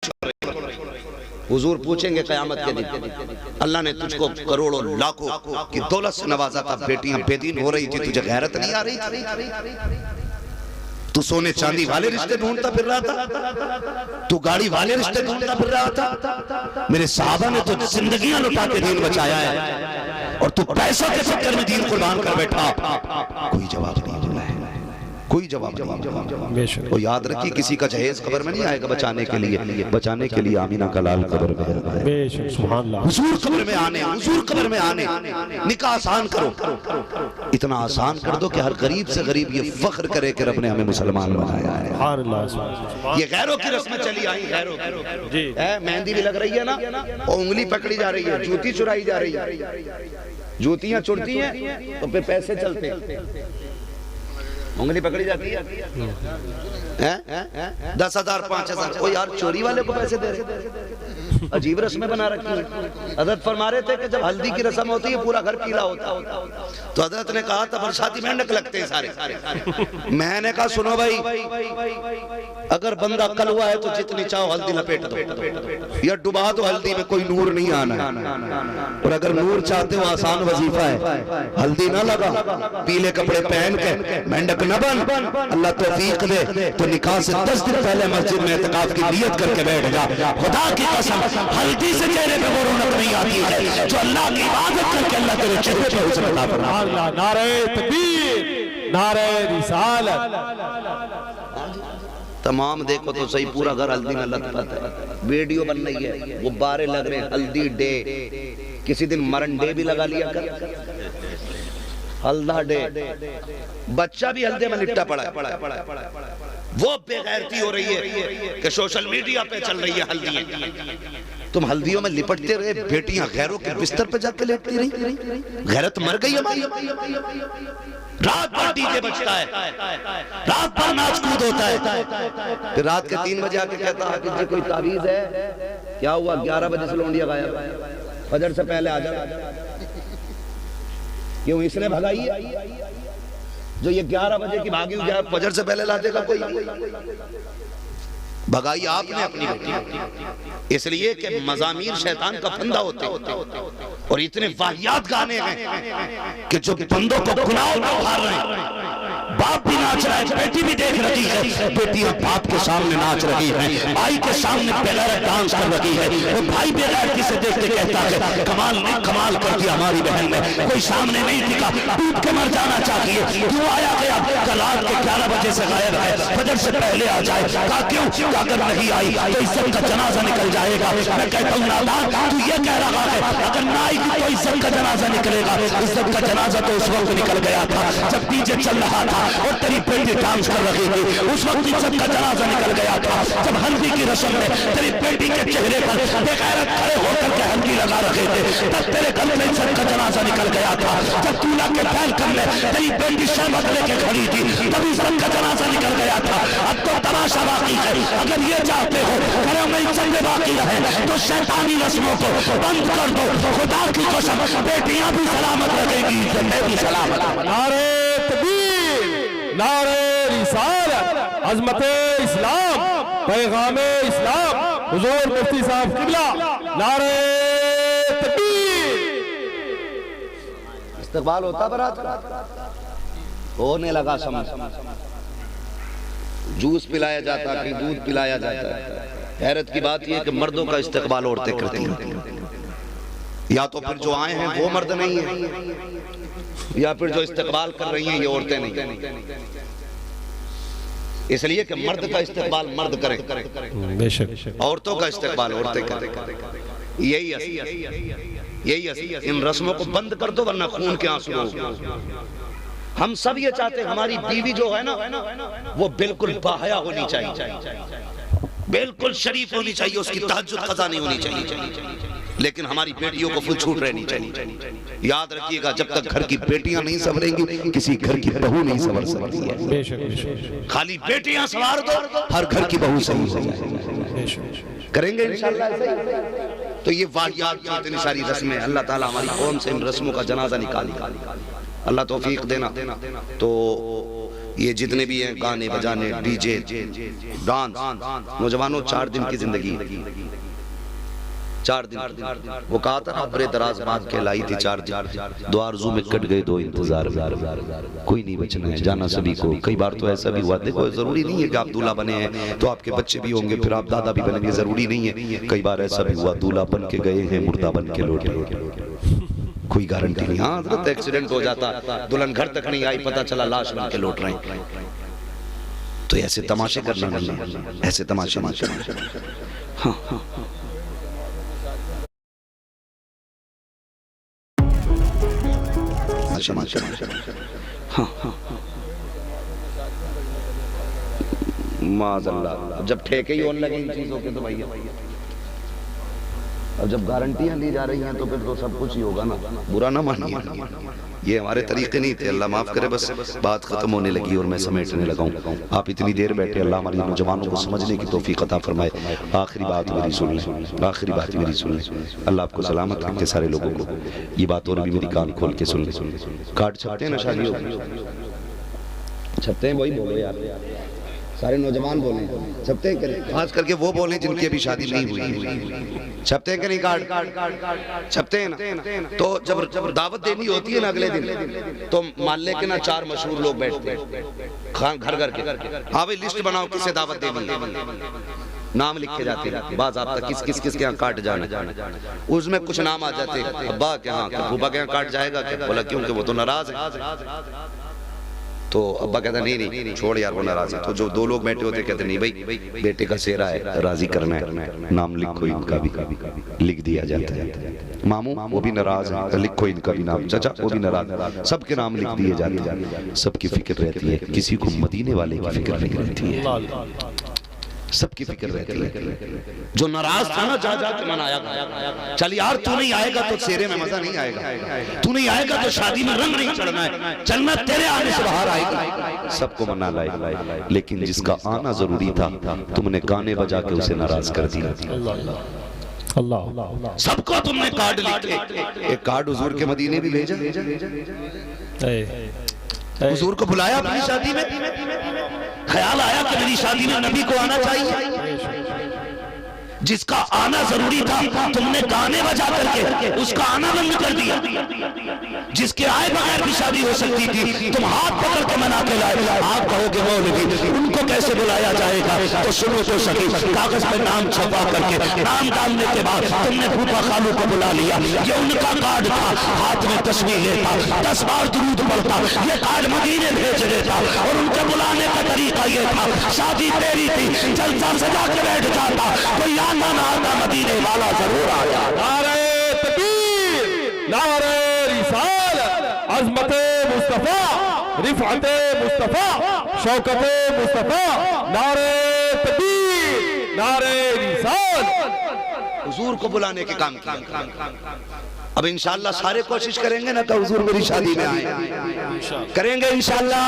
چھوڑ رہی. حضور پوچھیں گے قیامت کے دن اللہ نے تجھ کو کروڑوں لاکھوں کی دولت سے نوازا تھا, بیٹیاں بے دین ہو رہی تھی, تجھے غیرت نہیں آ رہی تھی؟ تو سونے چاندی والے رشتے ڈھونڈتا پھر رہا تھا, تو گاڑی والے رشتے ڈھونڈتا پھر رہا تھا. میرے صحابہ نے تو زندگیاں لٹا کے دین بچایا ہے, اور تو پیسوں کے چکر میں دین قربان کر بیٹھا. کوئی جواب نہیں ملا ہے, کوئی جواب نہیں. وہ یاد رکھی کسی کا جہیز قبر میں نہیں آئے گا بچانے کے لیے, بچانے کے لیے آمینہ کا لال قبر میں ہے. حضور قبر میں آنے, حضور قبر میں آنے. نکاح آسان کرو, اتنا آسان کر دو کہ ہر غریب سے غریب یہ فخر کرے کہ رب نے ہمیں مسلمان بنایا ہے. یہ غیروں کی رسمیں چلی آئی, غیروں کی مہندی بھی لگ رہی ہے نا, اور انگلی پکڑی جا رہی ہے, جوتی چرائی جا رہی ہے. جوتیاں چڑتی ہیں تو پھر پیسے چلتے ہیں, انگلی پکڑی جاتی ہے 10,000 5,000. وہ یار چوری والے کو پیسے دے رہے, عجیب رسمیں بنا رکھی ہیں. حضرت فرما رہے تھے کہ جب ہلدی کی رسم ہوتی ہے پورا گھر پیلا ہوتا, تو حضرت نے کہا تھا برساتی مینڈک لگتے ہیں سارے. میں نے کہا سنو بھائی, اگر بندہ کل ہوا ہے تو جتنی چاہو ہلدی لپیٹ دو, یا ڈبا دو ہلدی میں, کوئی نور نہیں آنا ہے. اور اگر نور چاہتے ہو آسان وظیفہ ہے, ہلدی نہ لگا, پیلے کپڑے پہن کے مینڈک نہ بن, اللہ توفیق دے تو نکاح سے 10 دن پہلے مسجد میں اعتکاف کی نیت کر کے بیٹھ جا. خدا کی قسم ہلدی سے چہرے پہ وہ رونق نہیں آتی ہے جو اللہ کی عبادت کر کے اللہ تیرے چہرے پہ حسن عطا فرمائے. نعرہ تکبیر, نعرہ رسالت. تمام دیکھو تو صحیح پورا گھر ہلدی میں لت پت ہے. ویڈیو بن رہی ہے, غبارے لگ رہے ہیں, ہلدی ڈے, کسی دن مرن ڈے بھی لگا لیا کر, ہلدا ڈے. بچہ بھی ہلدے میں لٹا پڑا ہے. وہ بے غیرتی ہو رہی ہے کہ سوشل میڈیا پہ چل رہی ہے ہلدی. تم ہلدیوں میں لپٹتے رہے, بیٹیاں غیروں کے بستر پہ جا کے لیٹتی رہی. غیرت مر گئی ہماری. رات بھر ڈی جے بجتا ہے, رات بھر ناچ کود ہوتا ہے, پھر رات کے 3 بجے آ کے کہتا ہے کہ جی کوئی تعویذ ہے. کیا ہوا 11 بجے سے لونڈیا غائب, فجر سے پہلے آ جا. کیوں اس نے بھگائی ہے؟ جو یہ 11 بجے کی بھاگی ہوئی فجر سے پہلے لاتے کا کوئی بھگائی آپ نے اپنی بیٹی, اس لیے کہ مزامیر شیطان کا پھندہ ہوتے اور اتنے واہیات گانے ہیں کہ جو بندوں کو گناہوں میں ابھار رہے ہیں. باپ بھی ناچ رہا ہے, بیٹی بھی دیکھ رہی ہے, بیٹیاں باپ کے سامنے ناچ رہی ہیں, بھائی کے سامنے بغیر ڈانس کر رہی ہے, وہ بھائی بغیر کسے دیکھتے کہتا ہے کمال نے کمال کر دیا ہماری بہن نے, کوئی سامنے نہیں دکھا, ٹوٹ کے مر جانا چاہتی ہے. کیوں آیا گیا رات کے 11 بجے سے غائب ہے, فجر سے پہلے آ جائے. کہا کیوں, اگر نہیں آئی تو عزت کا جنازہ نکل جائے گا. میں کہتا ہوں نادان, تو یہ کہہ رہا ہے اگر نہ آئی تو عزت کا جنازہ نکلے گا. عزت کا جنازہ تو اس وقت نکل گیا تھا جب ڈی جے چل رہا تھا اور تیری بیٹی ڈانس کر رہی تھی. اس وقت عزت کا جنازہ نکل گیا تھا جب ہلدی کی رسم میں تیری بیٹی کے چہرے پر بے غیرت کھڑے ہو کر کے ہلدی لگا رہے تھے. تب تیرے گھر میں عزت کا جنازہ نکل گیا تھا جب دولہا کے پھیل کر میں تیری بیٹی شہبت لے کے کھڑی تھی, تب عزت کا جنازہ نکل گیا تھا. اب تو تماشا باقی ہے. اگر یہ چاہتے ہو گھروں میں عزت باقی رہے تو شیطانی رسموں کو بند کر دو. خدا کی قسم بیٹیاں بھی سلامت رہیں گی, عزتیں بھی سلامت. نعرہ تکبیر, نعرہ رسالت, عظمت اسلام, پیغام اسلام, حضور مفتی صاحب قبلہ. نعرہ تکبیر. استقبال ہوتا برات ہونے لگا سمجھ, جوس پلایا جاتا کہ دودھ پلایا جاتا ہے. حیرت کی بات یہ کہ مردوں کا استقبال عورتیں کرتی ہیں, یا تو پھر جو آئے ہیں وہ مرد نہیں ہیں, یا پھر جو استقبال کر رہی ہیں یہ عورتیں نہیں. اس لیے کہ مرد کا استقبال مرد کرے, عورتوں کا استقبال عورتیں کریں. یہی ان رسموں کو بند کر دو ورنہ خون کے آنسو ہو. ہم سب یہ چاہتے ہیں ہماری بیوی جو ہے نا وہ بالکل باحیا ہونی چاہیے, بالکل شریف ہونی چاہیے, اس کی تہجد قضا نہیں ہونی چاہیے, لیکن ہماری بیٹیوں کو فل چھوٹ رہنی چاہیے. یاد رکھیے گا جب تک گھر کی بیٹیاں نہیں سنوریں گی کسی گھر کی بہو نہیں سنور سکتی ہے. خالی بیٹیاں سنوار دو, ہر گھر کی بہو صحیح ہو جائے. کریں گے انشاءاللہ ایسے. تو یہ واقعات جو اتنی ساری رسمیں, اللہ تعالیٰ ہماری قوم سے ان رسموں کا جنازہ نکالی, اللہ توفیق دینا. تو یہ جتنے بھی ہیں گانے بجانے ڈی جے ڈانس، نوجوانوں 4 دن کی زندگی، 4 دن وہ کہا تھا ابر دراز باندھ کے لائی تھی 4 دن، 2 آرزو میں کٹ گئے 2 انتظار، کوئی نہیں بچنا ہے جانا سبھی کو۔ کئی بار تو ایسا بھی ہوا، دیکھو ضروری نہیں ہے کہ آپ دولہا بنے ہیں تو آپ کے بچے بھی ہوں گے پھر آپ دادا بھی بنیں گے، ضروری نہیں ہے۔ کئی بار ایسا بھی ہوا دولہا بن کے گئے ہیں مردہ بن کے لوٹے، کوئی گارنٹی نہیں۔ ہاں حضرت ایکسیڈنٹ ہو جاتا، دلہن گھر تک نہیں آئی، پتہ چلا لاش بن کے لوٹ رہے ہیں، تو ایسے تماشے کرنا نہیں ہے، ایسے تماشے نہیں کرنا۔ ہاں معاذ اللہ، جب ٹھیکے ہی ہونے لگے ان چیزوں کے تو بھائی، اب جب گارنٹیاں لی جا رہی ہیں تو پھر تو سب کچھ ہی ہوگا نا، برا نہ مانیے، یہ ہمارے طریقے نہیں تھے، اللہ معاف کرے۔ بس بات ختم ہونے لگی اور میں سمیٹنے لگا ہوں، آپ اتنی دیر بیٹھے، اللہ ہماری نوجوانوں کو سمجھنے کی توفیق عطا فرمائے۔ آخری بات میری سن لیں، آخری بات میری سن لیں، اللہ آپ کو سلامت رکھے سارے لوگوں کو۔ یہ بات اور بھی میری کان کھول کے سن لیں۔ کارڈ چھپتے ہیں نا شادیوں، چھپتے ہیں وہی بولو یار، سارے نوجوان بولیں، چھپتے ہیں کہ خاص کر کے وہ بولیں جن کی ابھی شادی نہیں ہوئی، چھپتے ہیں کہ نہیں کارڈ؟ چھپتے ہیں نا۔ تو جب دعوت دینی ہوتی ہے نا اگلے دن، تو محلے کے نا 4 مشہور لوگ بیٹھتے ہیں گھر گھر کے، ہاں بھئی لسٹ بناؤ کسے دعوت دینی ہے، نام لکھے جاتے ہیں، بعض آپ تک کس کے ہاں کارڈ جانا، اس میں کچھ نام آ جاتے ہیں، ابا کے ہاں پھوپا کے ہاں کارڈ جائے گا کیا؟ بولا کیوں کہ وہ تو ناراض ہے، تو ابا کہتا نہیں چھوڑ یار وہ ناراض ہے، تو جو 2 لوگ بیٹھے ہوتے کہتے نہیں بھائی بیٹے کا سیرا ہے راضی کرنا ہے، نام لکھو ان کا بھی، لکھ دیا جاتا ہے۔ ماموں وہ بھی ناراض ہے، لکھو ان کا بھی نام، چچا وہ بھی ناراض ہے، سب کے نام لکھ دیے جاتے ہیں، سب کی فکر رہتی ہے، کسی کو مدینے والے کی فکر نہیں رہتی ہے، سب کی فکر رہتی ہے۔ جو ناراض تھا نا جا کے منایا گیا، چل یار تو نہیں آئے گا تو سیرے میں مزہ نہیں آئے گا، تو نہیں آئے گا تو شادی میں رنگ نہیں چڑھنا ہے، چلنا تیرے آنے سے باہر آئے گا، سب کو منا لائے، لیکن جس کا آنا ضروری تھا تم نے گانے بجا کے اسے ناراض کر دیا۔ سب کو تم نے کارڈ لکھے، ایک کارڈ حضور کے مدینے بھی بھیجا، حضور کو بلایا اپنی شادی میں، خیال آیا کہ میری شادی میں نبی کو آنا چاہیے، جس کا آنا ضروری تھا تم نے گانے بجا کر کے اس کا آنا بند کر دیا، جس کے آئے بغیر بھی شادی ہو سکتی تھی تم ہاتھ پکڑ کے منا کے لائے۔ آپ کہو گے مولوی ان کو کیسے بلایا جائے گا، تو سنو تو صحیح، کاغذ پہ نام چھپا کر کے نام ڈالنے کے بعد تم نے پھوپا خالو کو بلا لیا، یہ ان کا کارڈ تھا، ہاتھ میں تصویر لیتا، 10 بار درود پڑھتا، یہ کارڈ مدینے بھیج دیتا، اور ان کے بلانے کا طریقہ یہ تھا، شادی تیری تھی جلسہ سجا کے بیٹھ جاتا، کوئی آنا نہ آتا مدینے والا ضرور آیا۔ نعرہ تکبیر، نعرہ رسالت، عظمت مصطفیٰ، رفعت مصطفیٰ، شوکت مصطفیٰ، نعرہ تکبیر، نعرہ رسالت، حضور کو بلانے کے کام کیا۔ اب انشاءاللہ سارے کوشش کریں گے نا کہ حضور میری شادی میں آئیں، کریں گے انشاءاللہ۔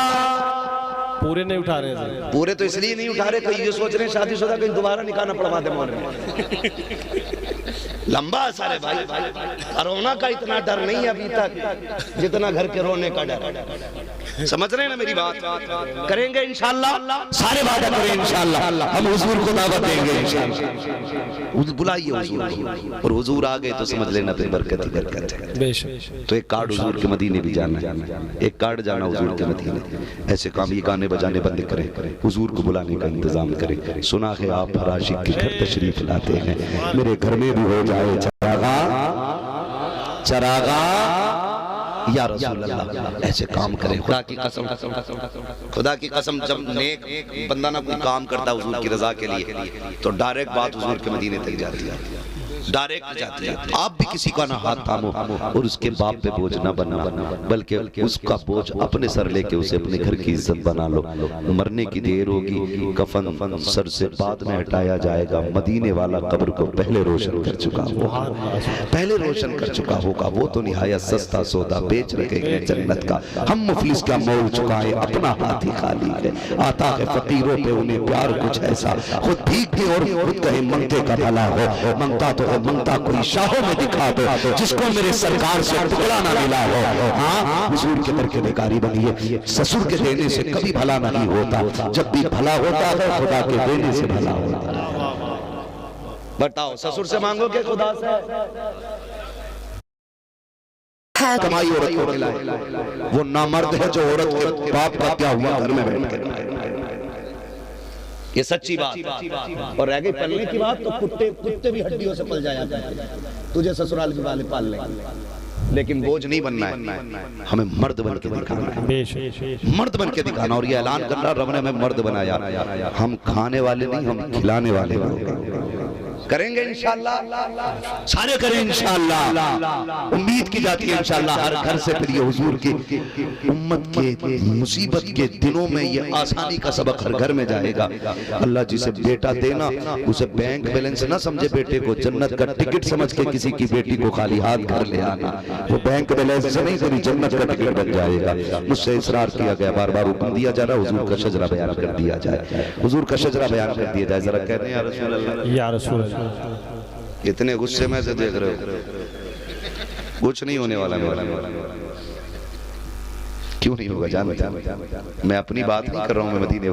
پورے نہیں اٹھا رہے تھے، پورے تو اس لیے نہیں اٹھا رہے کہ یہ سوچ رہے ہیں شادی شدہ کہیں دوبارہ نکاح پڑوا دے مولوی، لمبا سارے بھائی، کرونا کا اتنا ڈر نہیں ابھی تک جتنا گھر کے رونے کا ڈر، سمجھ رہے ہیں نا میری بات؟ کریں گے انشاءاللہ، سارے وعدہ کریں انشاءاللہ، ہم حضور کو دعوت دیں گے انشاءاللہ، بلائیے حضور کو، اور حضور آگئے تو سمجھ لینا پھر برکت ہی برکت ہے۔ تو ایک کارڈ حضور کے مدینے بھی جانا ہے، ایک کارڈ جانا حضور کے مدینے، ایسے کام یہ گانے بجانے بند کریں، حضور کو بلانے کا انتظام کریں۔ سنا ہے آپ ہر عاشق کے گھر تشریف لاتے ہیں، میرے گھر میں بھی ہو جائے چراغا چراغا یا رسول اللہ، ایسے کام کریں۔ خدا کی قسم، خدا کی قسم، جب نیک بندہ نہ کوئی کام کرتا حضور کی رضا کے لیے تو ڈائریکٹ بات حضور کے مدینے تک جاتی ہے، ڈائریکٹ جاتی ہے۔ آپ بھی کسی کا نہ ہاتھ تھامو اور اس کے باپ پہ بوجھ نہ بننا، بلکہ اس کا بوجھ اپنے سر لے کے اسے اپنے گھر کی عزت بنا لو۔ مرنے کی دیر ہوگی، کفن سر سے بعد میں ہٹایا جائے گا، مدینے والا قبر کو پہلے روشن کر چکا ہوگا، پہلے روشن کر چکا ہوگا، وہ تو نہایت سستا سودا بیچ رکھے گئے جنت کا، ہم مفلس کا مول چکائے اپنا ہاتھ ہی خالی ہے، آتا ہے فقیروں پہ انہیں پیار کچھ ایسا، خود بھیگ کے اور خود کہیں منگتے کا بھلا ہو، منگتا تو ہے منگتا کوئی شاہوں میں دکھا دو جس کو میرے سرکار سے ٹکڑا نہ ملا ہو. ہاں حضور کے ترکیکاری بنی ہے. سسر کے دینے سے کبھی بھلا نہیں ہوتا, جب بھی بھلا ہوتا ہے خدا کے دینے سے بھلا ہوتا ہے. بتاؤ سسر سے مانگو کہ خدا سے؟ کمائی عورت کو کھلائے. وہ نامرد ہے جو عورت کے باپ کا کیا ہوا گھر میں بیٹھ کے. یہ سچی بات. اور رہ گئی پلنے کی بات تو کتے بھی ہڈیوں سے پل جایا جاتے ہیں. تجھے سسرال کے والے پال لیں, لیکن بوجھ نہیں بننا ہے, ہمیں مرد بن کے دکھانا ہے. مرد بن کے دکھانا. اور یہ اعلان کرنا رب نے ہمیں مرد بنایا. ہم کھانے والے نہیں, ہم کھلانے والے کریں گے انشاءاللہ. سارے کریں انشاءاللہ. امید کی جاتی ہے انشاءاللہ ہر گھر سے پھر یہ حضور کی امت کے مصیبت کے دنوں میں یہ آسانی کا سبق ہر گھر میں جائے گا. اللہ جسے بیٹا دینا اسے بینک بیلنس نہ سمجھے بیٹے کو, جنت کا ٹکٹ سمجھ کے کسی کی بیٹی کو خالی ہاتھ گھر لے آنا. وہ بینک بیلنس سے نہیں تیری جنت کا ٹکٹ بن جائے گا. مجھ سے اصرار کیا گیا, بار بار حکم دیا جا رہا حضور کا شجرہ بیان کر دیا جائے. حضور کا شجرہ بیان کر دیا جائے. ذرا کہتے ہیں یا رسول اللہ, یا رسول اللہ. اتنے غصے میں سے دیکھ رہے ہو, کچھ نہیں ہونے والا. کیوں نہیں ہوگا جانتے ہیں, میں اپنی بات نہیں کر رہا ہوں, میں مدینے والے